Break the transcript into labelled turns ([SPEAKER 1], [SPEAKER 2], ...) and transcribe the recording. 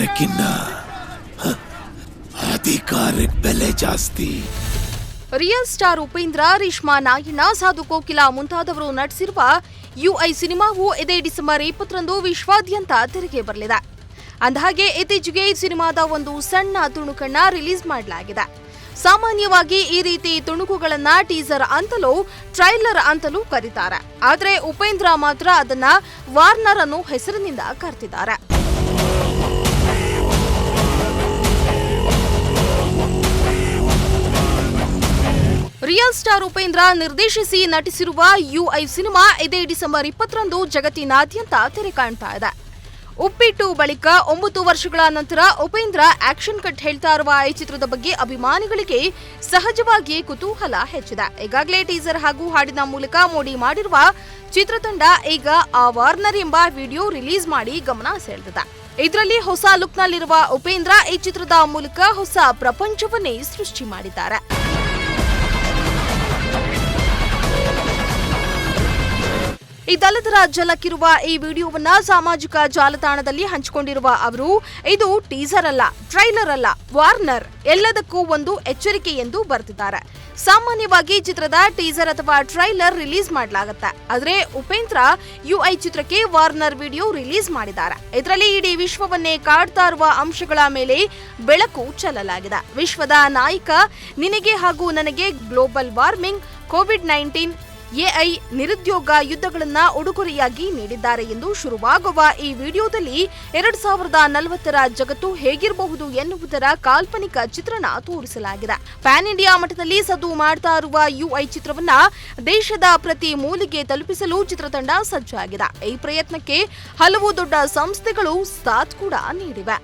[SPEAKER 1] ಅಧಿಕಾರಕ್ಕಿನ್ನ ಅಧಿಕಾರಕ್ಕೆ ಬೆಲೆ ಜಾಸ್ತಿ.
[SPEAKER 2] ರಿಯಲ್ ಸ್ಟಾರ್ ಉಪೇಂದ್ರ, ರೇಷ್ಮಾ ನಾಯಣ್ಣ, ಸಾಧು ಕೋಕಿಲ ಮುಂತಾದವರು ನಟಿಸಿರುವ ಯುಐ ಸಿನಿಮಾವು ಇದೇ ಡಿಸೆಂಬರ್ 20ರಂದು ವಿಶ್ವಾದ್ಯಂತ ತೆರೆಗೆ ಬರಲಿದೆ. ಅಂದಹಾಗೆ ಇತ್ತೀಚೆಗೆ ಈ ಸಿನಿಮಾದ ಒಂದು ಸಣ್ಣ ತುಣುಕನ್ನ ರಿಲೀಸ್ ಮಾಡಲಾಗಿದೆ. ಸಾಮಾನ್ಯವಾಗಿ ಈ ರೀತಿ ತುಣುಕುಗಳನ್ನ ಟೀಸರ್ ಅಂತಲೂ ಟ್ರೈಲರ್ ಅಂತಲೂ ಕರೀತಾರೆ. ಆದರೆ ಉಪೇಂದ್ರ ಮಾತ್ರ ಅದನ್ನ ವಾರ್ನರ್ ಅನ್ನೋ ಹೆಸರಿನಿಂದ ಕರೆದಿದ್ದಾರೆ. ರಿಯಲ್ ಸ್ಟಾರ್ ಉಪೇಂದ್ರ ನಿರ್ದೇಶಿಸಿ ನಟಿಸಿರುವ ಯುಐ ಸಿನಿಮಾ ಇದೇ ಡಿಸೆಂಬರ್ 20ರಂದು ಜಗತ್ತಿನಾದ್ಯಂತ ತೆರೆ ಕಾಣ್ತಾ ಇದೆ. ಉಪ್ಪಿಟ್ಟು ಬಳಿಕ 9 ವರ್ಷಗಳ ನಂತರ ಉಪೇಂದ್ರ ಆಕ್ಷನ್ ಕಟ್ ಹೇಳ್ತಾ ಇರುವ ಈ ಚಿತ್ರದ ಬಗ್ಗೆ ಅಭಿಮಾನಿಗಳಿಗೆ ಸಹಜವಾಗಿ ಕುತೂಹಲ ಹೆಚ್ಚಿದೆ. ಈಗಾಗಲೇ ಟೀಸರ್ ಹಾಗೂ ಹಾಡಿನ ಮೂಲಕ ಮೋಡಿ ಮಾಡಿರುವ ಚಿತ್ರತಂಡ ಈಗ ಆ ವಾರ್ನರ್ ಎಂಬ ವಿಡಿಯೋ ರಿಲೀಸ್ ಮಾಡಿ ಗಮನ ಸೆಳೆದಿದೆ. ಇದರಲ್ಲಿ ಹೊಸ ಲುಕ್ನಲ್ಲಿರುವ ಉಪೇಂದ್ರ ಈ ಚಿತ್ರದ ಮೂಲಕ ಹೊಸ ಪ್ರಪಂಚವನ್ನೇ ಸೃಷ್ಟಿ ಮಾಡಿದ್ದಾರೆ. ಇದಲ್ಲದರ ಝಲಕ್ಕಿರುವ ಈ ವಿಡಿಯೋವನ್ನ ಸಾಮಾಜಿಕ ಜಾಲತಾಣದಲ್ಲಿ ಹಂಚಿಕೊಂಡಿರುವ ಅವರು, ಇದು ಟೀಸರ್ ಅಲ್ಲ, ಟ್ರೈಲರ್ ಅಲ್ಲ, ವಾರ್ನರ್, ಎಲ್ಲದಕ್ಕೂ ಒಂದು ಎಚ್ಚರಿಕೆ ಎಂದು ಬರೆದಿದ್ದಾರೆ. ಸಾಮಾನ್ಯವಾಗಿ ಚಿತ್ರದ ಟೀಸರ್ ಅಥವಾ ಟ್ರೈಲರ್ ರಿಲೀಸ್ ಮಾಡಲಾಗುತ್ತೆ. ಆದರೆ ಉಪೇಂದ್ರ ಯುಐ ಚಿತ್ರಕ್ಕೆ ವಾರ್ನರ್ ವಿಡಿಯೋ ರಿಲೀಸ್ ಮಾಡಿದ್ದಾರೆ. ಇದರಲ್ಲಿ ಇಡೀ ವಿಶ್ವವನ್ನೇ ಕಾಡ್ತಾ ಇರುವ ಅಂಶಗಳ ಮೇಲೆ ಬೆಳಕು ಚೆಲ್ಲಲಾಗಿದೆ. ವಿಶ್ವದ ನಾಯಕ ನಿನಗೆ ಹಾಗೂ ನನಗೆ ಗ್ಲೋಬಲ್ ವಾರ್ಮಿಂಗ್, ಕೋವಿಡ್-19, ಎಐ, ನಿರುದ್ಯೋಗ ಯುದ್ಧಗಳನ್ನ ಉಡುಗೊರೆಯಾಗಿ ನೀಡಿದ್ದಾರೆ ಎಂದು ಶುರುವಾಗುವ ಈ ವಿಡಿಯೋದಲ್ಲಿ 2040ರ ಜಗತ್ತು ಹೇಗಿರಬಹುದು ಎನ್ನುವುದರ ಕಾಲ್ಪನಿಕ ಚಿತ್ರಣ ತೋರಿಸಲಾಗಿದೆ. ಪ್ಯಾನ್ ಇಂಡಿಯಾ ಮಟ್ಟದಲ್ಲಿ ಸದ್ದು ಮಾಡ್ತಾ ಇರುವ ಯುಐ ಚಿತ್ರವನ್ನ ದೇಶದ ಪ್ರತಿ ಮೂಲೆಗೆ ತಲುಪಿಸಲು ಚಿತ್ರತಂಡ ಸಜ್ಜಾಗಿದೆ. ಈ ಪ್ರಯತ್ನಕ್ಕೆ ಹಲವು ದೊಡ್ಡ ಸಂಸ್ಥೆಗಳು ಸಾಥ್ ಕೂಡ ನೀಡಿವೆ.